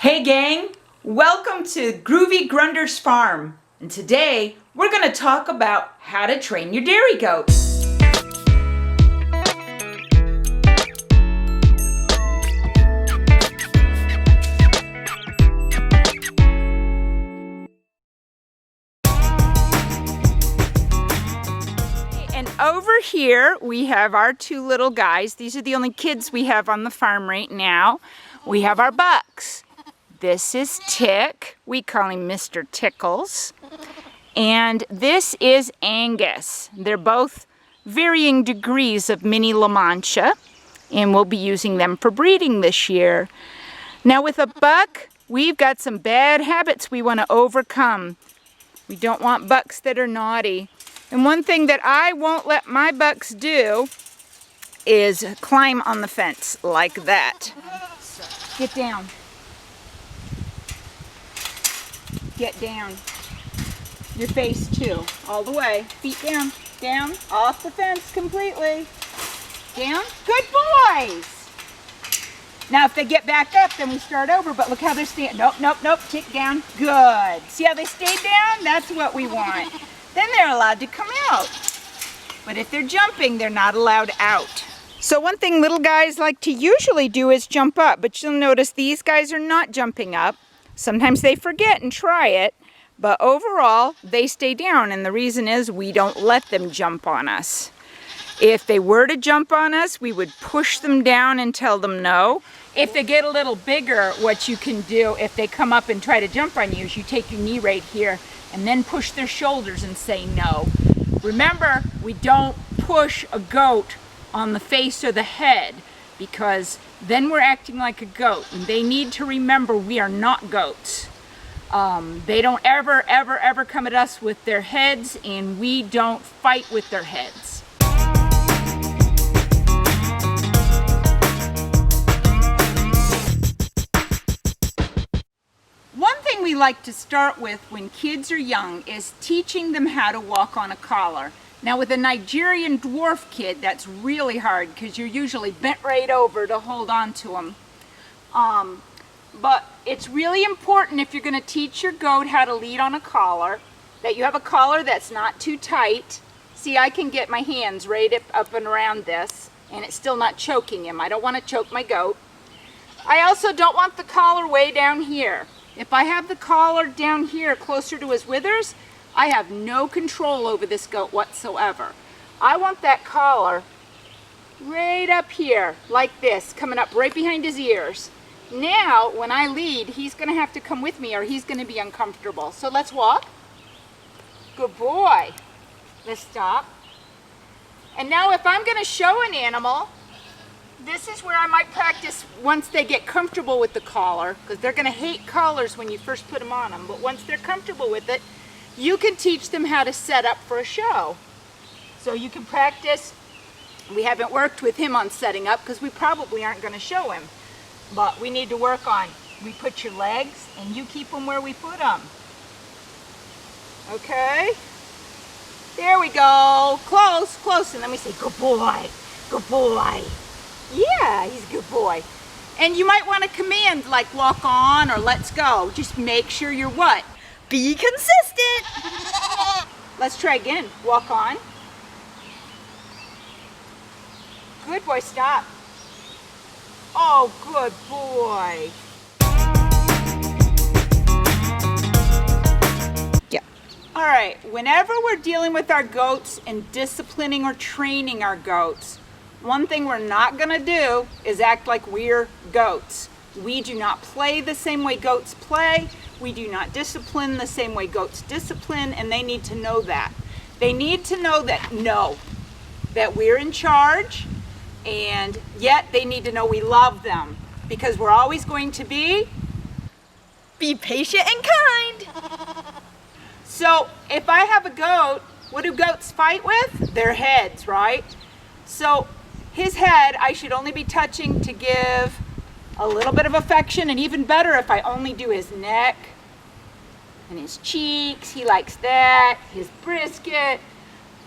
Hey gang, welcome to Groovy Grunder's farm, and today we're going to talk about how to train your dairy goats. And over here we have our two little guys. These are the only kids we have on the farm right now. We have our bucks. This is Tick. We call him Mr. Tickles. And this is Angus. They're both varying degrees of mini La Mancha, and we'll be using them for breeding this year. Now with a buck, we've got some bad habits we want to overcome. We don't want bucks that are naughty. And one thing that I won't let my bucks do is climb on the fence like that. Get down. Get down. Your face too. All the way. Feet down. Down. Off the fence completely. Down. Good boys. Now if they get back up, then we start over. But look how they're standing. Nope, nope, nope. Kick down. Good. See how they stayed down? That's what we want. Then they're allowed to come out. But if they're jumping, they're not allowed out. So one thing little guys like to usually do is jump up. But you'll notice these guys are not jumping up. Sometimes they forget and try it, but overall they stay down, and the reason is we don't let them jump on us. If they were to jump on us, we would push them down and tell them no. If they get a little bigger, what you can do if they come up and try to jump on you is you take your knee right here and then push their shoulders and say no. Remember, we don't push a goat on the face or the head, because then we're acting like a goat, and they need to remember we are not goats. They don't ever come at us with their heads, and we don't fight with their heads. One thing we like to start with when kids are young is teaching them how to walk on a collar. Now with a Nigerian dwarf kid, that's really hard because you're usually bent right over to hold on to them. But it's really important if you're going to teach your goat how to lead on a collar, that you have a collar that's not too tight. See, I can get my hands right up and around this, and it's still not choking him. I don't want to choke my goat. I also don't want the collar way down here. If I have the collar down here closer to his withers, I have no control over this goat whatsoever. I want that collar right up here, like this, coming up right behind his ears. Now, when I lead, he's going to have to come with me or he's going to be uncomfortable. So let's walk. Good boy. Let's stop. And now if I'm going to show an animal, this is where I might practice once they get comfortable with the collar, because they're going to hate collars when you first put them on them. But once they're comfortable with it, you can teach them how to set up for a show. So you can practice. We haven't worked with him on setting up because we probably aren't going to show him. But we need to work on, we put your legs and you keep them where we put them. Okay? There we go. Close, close. And then we say, good boy, good boy. Yeah, he's a good boy. And you might want to command like walk on or let's go. Just make sure you're what? Be consistent. Let's try again. Walk on. Good boy, stop. Oh, good boy. Yeah. All right, whenever we're dealing with our goats and disciplining or training our goats, one thing we're not gonna do is act like we're goats. We do not play the same way goats play. We do not discipline the same way goats discipline, and they need to know that. They need to know that, that we're in charge, and yet they need to know we love them, because we're always going to be patient and kind. So if I have a goat, what do goats fight with? Their heads, right? So his head I should only be touching to give a little bit of affection, and even better if I only do his neck and his cheeks. He likes that. His brisket.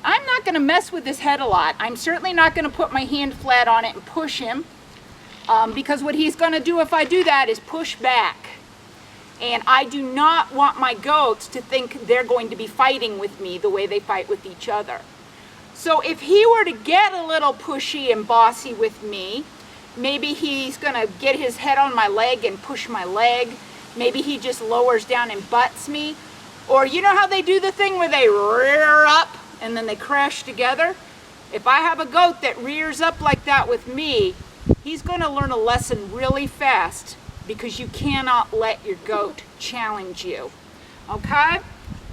I'm not going to mess with his head a lot. I'm certainly not going to put my hand flat on it and push him, because what he's going to do if I do that is push back. And I do not want my goats to think they're going to be fighting with me the way they fight with each other. So if he were to get a little pushy and bossy with me, maybe he's gonna get his head on my leg and push my leg. Maybe he just lowers down and butts me. Or you know how they do the thing where they rear up and then they crash together? If I have a goat that rears up like that with me, he's gonna learn a lesson really fast, because you cannot let your goat challenge you, okay?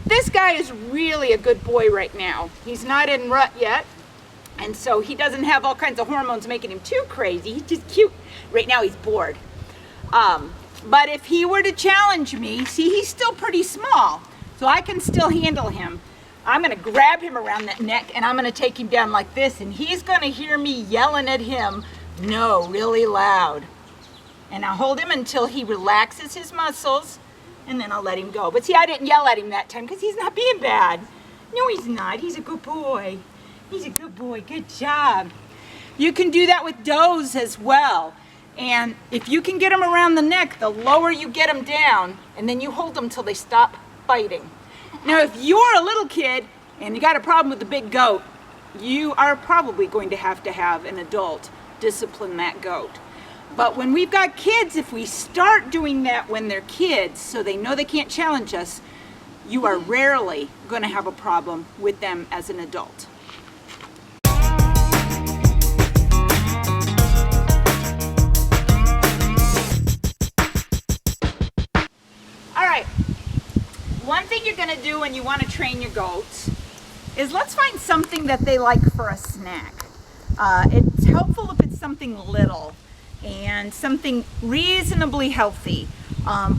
This guy is really a good boy right now. He's not in rut yet, and so he doesn't have all kinds of hormones making him too crazy. He's just cute. Right now he's bored. But if he were to challenge me, see, he's still pretty small, so I can still handle him. I'm gonna grab him around that neck and I'm gonna take him down like this, and he's gonna hear me yelling at him, no, really loud. And I'll hold him until he relaxes his muscles, and then I'll let him go. But see, I didn't yell at him that time because he's not being bad. No, he's not. He's a good boy. He's a good boy. Good job. You can do that with does as well. And if you can get them around the neck, the lower you get them down, and then you hold them till they stop fighting. Now, if you're a little kid and you got a problem with the big goat, you are probably going to have an adult discipline that goat. But when we've got kids, if we start doing that when they're kids, so they know they can't challenge us, you are rarely going to have a problem with them as an adult. All right, one thing you're going to do when you want to train your goats is let's find something that they like for a snack. It's helpful if it's something little and something reasonably healthy.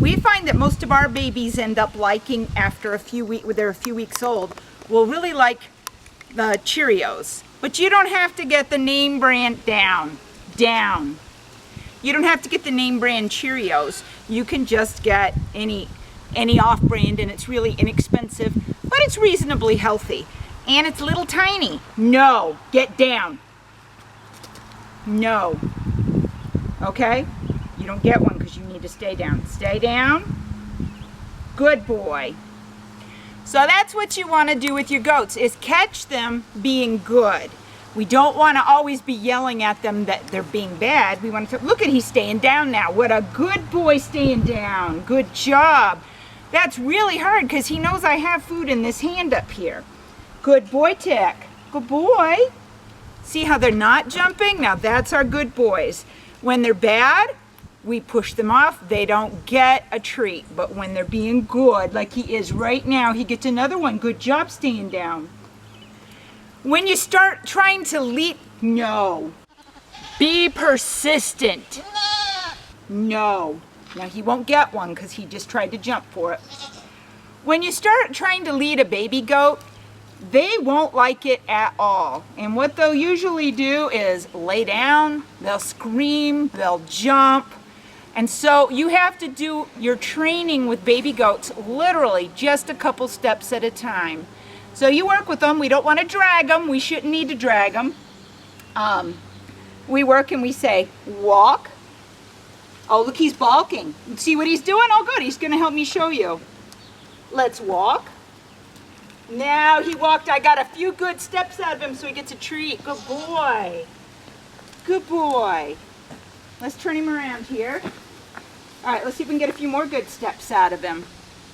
We find that most of our babies end up liking, after a few weeks, when they're a few weeks old, will really like the Cheerios. But you don't have to get the name brand down. You don't have to get the name brand Cheerios. You can just get any off-brand, and it's really inexpensive, but it's reasonably healthy. And it's little tiny. No, get down. No. Okay? You don't get one because you need to stay down. Stay down. Good boy. So that's what you want to do with your goats, is catch them being good. We don't want to always be yelling at them that they're being bad. We want to, look at, he's staying down now. What a good boy, staying down. Good job. That's really hard because he knows I have food in this hand up here. Good boy, Tick. Good boy. See how they're not jumping? Now that's our good boys. When they're bad, we push them off. They don't get a treat. But when they're being good, like he is right now, he gets another one. Good job staying down. When you start trying to lead, no. Be persistent. No. Now he won't get one because he just tried to jump for it. When you start trying to lead a baby goat, they won't like it at all. And what they'll usually do is lay down, they'll scream, they'll jump. And so you have to do your training with baby goats literally just a couple steps at a time. So you work with them. We don't want to drag them. We shouldn't need to drag them. We work and we say, walk. Oh, look, he's balking. See what he's doing? Oh, good. He's going to help me show you. Let's walk. Now he walked. I got a few good steps out of him so he gets a treat. Good boy. Good boy. Let's turn him around here. All right, let's see if we can get a few more good steps out of him.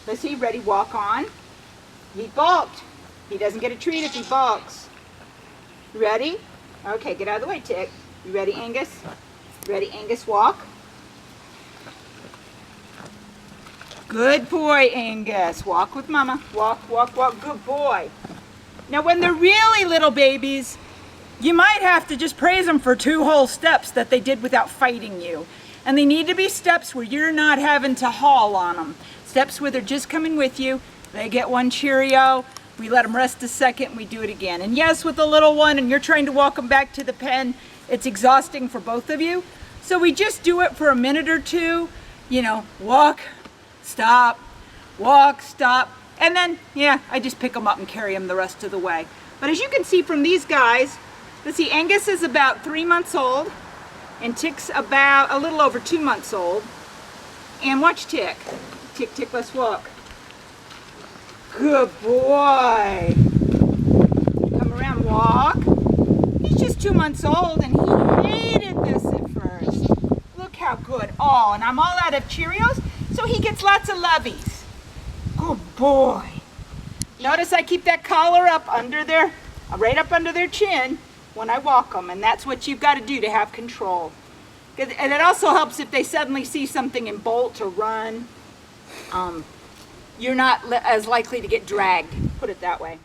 Let's see. Ready? Walk on. He balked. He doesn't get a treat if he balks. Ready? Okay, get out of the way, Tick. You ready, Angus? Ready, Angus, walk. Good boy, Angus. Walk with Mama. Walk, walk, walk. Good boy. Now, when they're really little babies, you might have to just praise them for 2 whole steps that they did without fighting you. And they need to be steps where you're not having to haul on them. Steps where they're just coming with you. They get 1 Cheerio. We let them rest a second, and we do it again. And yes, with the little one, and you're trying to walk them back to the pen, it's exhausting for both of you. So we just do it for a minute or 2. You know, walk, stop, walk, stop. And then, yeah, I just pick them up and carry them the rest of the way. But as you can see from these guys, let's see, Angus is about 3 months old, and Tick's about a little over 2 months old. And watch Tick. Tick, tick, let's walk. Good boy. Come around, walk. He's just 2 months old and he hated this at first. Look how good. Oh, and I'm all out of Cheerios, so he gets lots of lovies. Good boy. Notice I keep that collar up under their, right up under their chin when I walk them, and that's what you've got to do to have control. And it also helps if they suddenly see something and bolt or run. You're not as likely to get dragged, put it that way.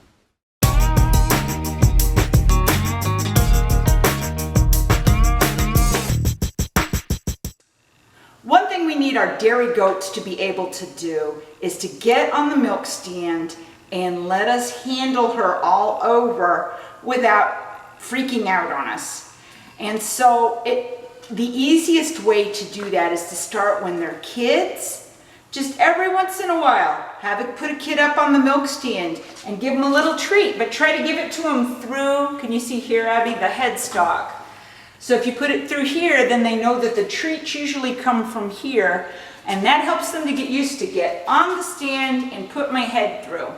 One thing we need our dairy goats to be able to do is to get on the milk stand and let us handle her all over without freaking out on us. And so the easiest way to do that is to start when they're kids. Just every once in a while, put a kid up on the milk stand and give them a little treat, but try to give it to them through, can you see here, Abby, the headstock. So if you put it through here, then they know that the treats usually come from here, and that helps them to get used to get on the stand and put my head through.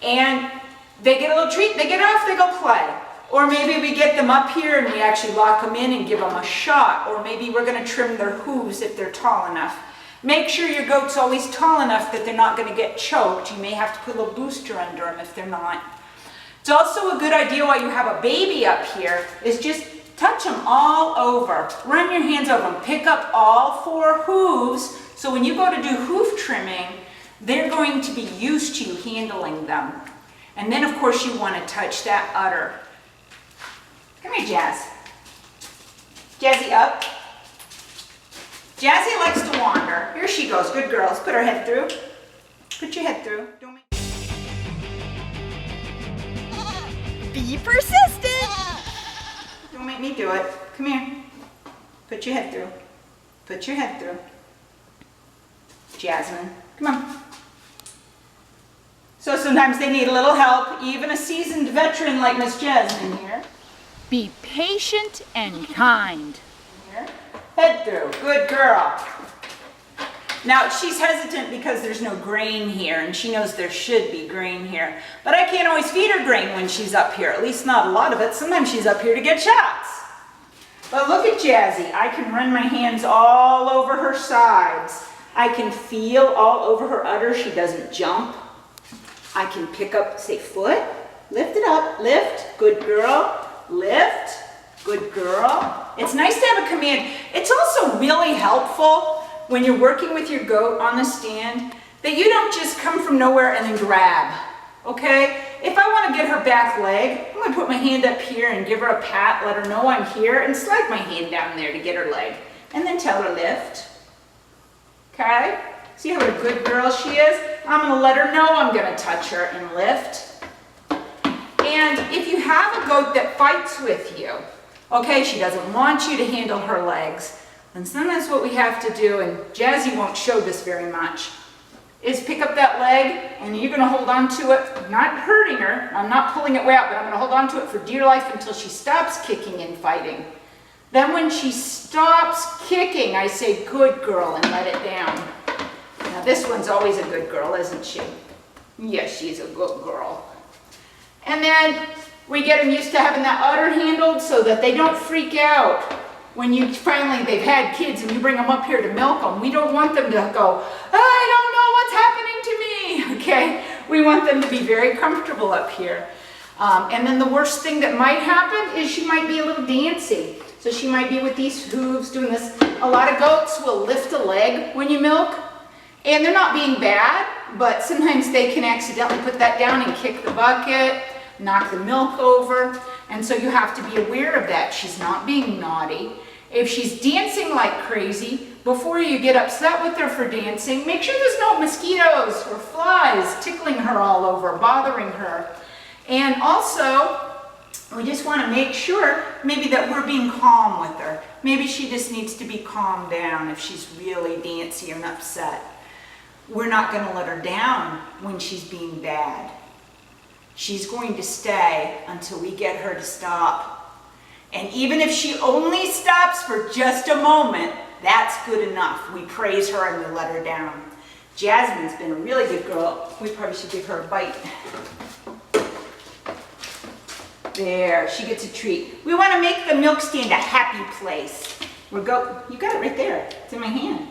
And they get a little treat, they get off, they go play. Or maybe we get them up here and we actually lock them in and give them a shot, or maybe we're going to trim their hooves if they're tall enough. Make sure your goat's always tall enough that they're not going to get choked. You may have to put a little booster under them if they're not. It's also a good idea while you have a baby up here is just touch them all over. Run your hands over them. Pick up all 4 hooves, so when you go to do hoof trimming, they're going to be used to you handling them. And then of course you want to touch that udder. Come here, Jazz. Jazzy, up. Jazzy likes to wander. Here she goes. Good girl. Let's put her head through. Put your head through. Be persistent. Don't make me do it. Come here. Put your head through. Put your head through. Jasmine, come on. So sometimes they need a little help, even a seasoned veteran like Miss Jasmine here. Be patient and kind. Here. Head through. Good girl. Now she's hesitant because there's no grain here, and she knows there should be grain here. But I can't always feed her grain when she's up here, at least not a lot of it. Sometimes she's up here to get shots. But look at Jazzy. I can run my hands all over her sides. I can feel all over her udder. She doesn't jump. I can pick up, say, foot. Lift it up. Lift. Good girl. Lift. Good girl. It's nice to have a command. It's also really helpful when you're working with your goat on the stand that you don't just come from nowhere and then grab. Okay? If I want to get her back leg, I'm going to put my hand up here and give her a pat, let her know I'm here, and slide my hand down there to get her leg. And then tell her lift. Okay? See how what a good girl she is? I'm going to let her know I'm going to touch her and lift. And if you have a goat that fights with you, okay, she doesn't want you to handle her legs, then sometimes what we have to do, and Jazzy won't show this very much, is pick up that leg and you're going to hold on to it, not hurting her. I'm not pulling it way out, but I'm going to hold on to it for dear life until she stops kicking and fighting. Then when she stops kicking, I say, good girl, and let it down. Now this one's always a good girl, isn't she? Yes, she's a good girl. And then we get them used to having that udder handled so that they don't freak out. When you finally, they've had kids and you bring them up here to milk them, we don't want them to go, I don't know what's happening to me, okay? We want them to be very comfortable up here. And then the worst thing that might happen is she might be a little dancy. So she might be with these hooves doing this. A lot of goats will lift a leg when you milk, and they're not being bad, but sometimes they can accidentally put that down and kick the bucket, knock the milk over, and so you have to be aware of that. She's not being naughty. If she's dancing like crazy, before you get upset with her for dancing, make sure there's no mosquitoes or flies tickling her all over, bothering her. And also, we just want to make sure maybe that we're being calm with her. Maybe she just needs to be calmed down if she's really dancy and upset. We're not going to let her down when she's being bad. She's going to stay until we get her to stop. And even if she only stops for just a moment, that's good enough. We praise her and we let her down. Jasmine's been a really good girl. We probably should give her a bite. There, she gets a treat. We want to make the milk stand a happy place. You got it right there. It's in my hand.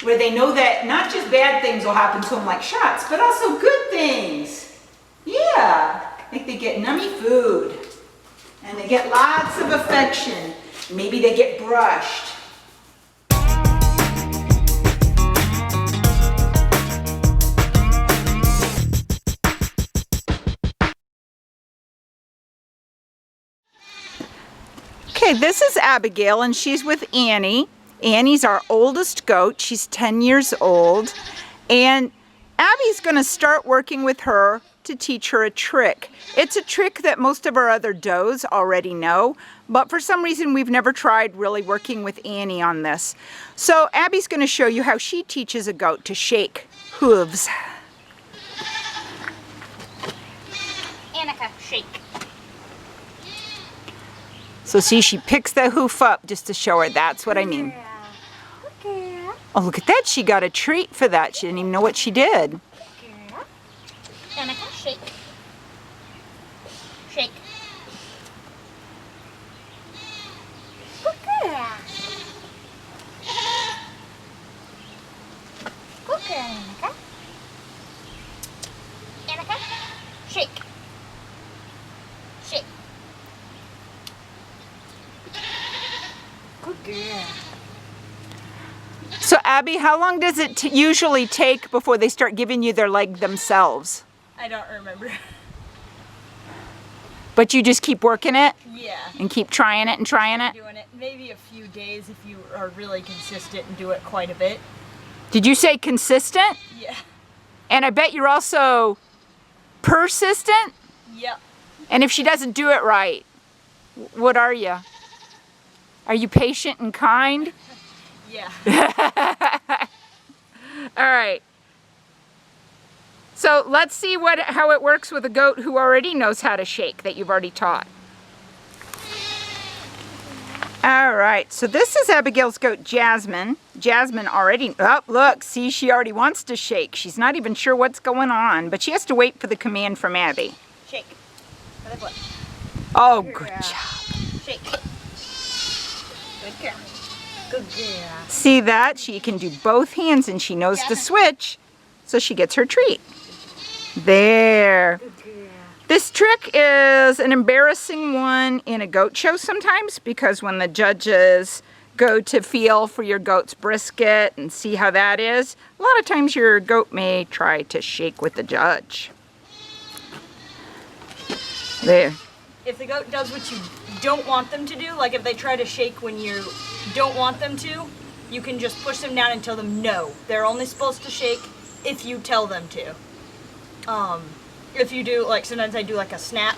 Where they know that not just bad things will happen to them like shots, but also good things. Yeah, like they get nummy food. And they get lots of affection. Maybe they get brushed. Okay, this is Abigail and she's with Annie. Annie's our oldest goat. She's 10 years old. And Abby's going to start working with her to teach her a trick. It's a trick that most of our other does already know, but for some reason we've never tried really working with Annie on this. So Abby's going to show you how she teaches a goat to shake hooves. Annika, shake. So see, she picks the hoof up just to show her. That's what I mean. Okay. Oh, look at that. She got a treat for that. She didn't even know what she did. Annika, shake. Shake. Good girl. Good girl, Annika. Annika, shake. Shake. Good girl. So Abby, how long does it usually take before they start giving you their leg themselves? I don't remember. But you just keep working it? Yeah. And keep trying it and trying it? Doing it maybe a few days if you are really consistent and do it quite a bit. Did you say consistent? Yeah. And I bet you're also persistent? Yep. And if she doesn't do it right, what are you? Are you patient and kind? Yeah. All right. So let's see how it works with a goat who already knows how to shake that you've already taught. All right, so this is Abigail's goat, Jasmine. Jasmine already, oh, look, see, she already wants to shake. She's not even sure what's going on, but she has to wait for the command from Abby. Shake. Other foot. Oh, good job. Shake. Good girl. Good girl. See that? She can do both hands and she knows the switch, so she gets her treat. There. Good girl. This trick is an embarrassing one in a goat show sometimes, because when the judges go to feel for your goat's brisket and see how that is, a lot of times your goat may try to shake with the judge. There. If the goat does what you don't want them to do, like if they try to shake when you don't want them to, you can just push them down and tell them no. They're only supposed to shake if you tell them to. If you do, like sometimes I do like a snap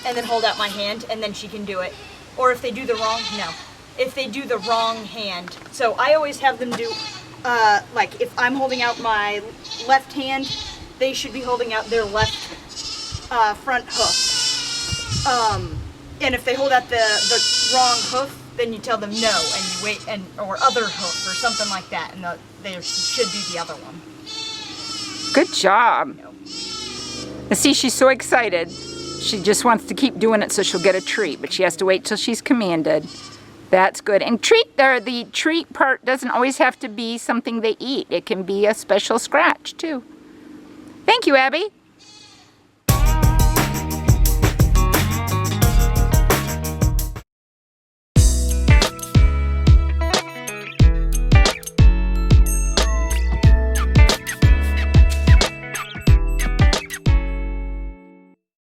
and then hold out my hand and then she can do it. Or if they do the wrong, no. If they do the wrong hand. So I always have them do, like if I'm holding out my left hand, they should be holding out their left front hoof. And if they hold out the wrong hoof, then you tell them no and you wait, or other hoof or something like that, and they should do the other one. Good job. No. Now see, she's so excited. She just wants to keep doing it so she'll get a treat, but she has to wait till she's commanded. That's good. And the treat part doesn't always have to be something they eat. It can be a special scratch too. Thank you, Abby.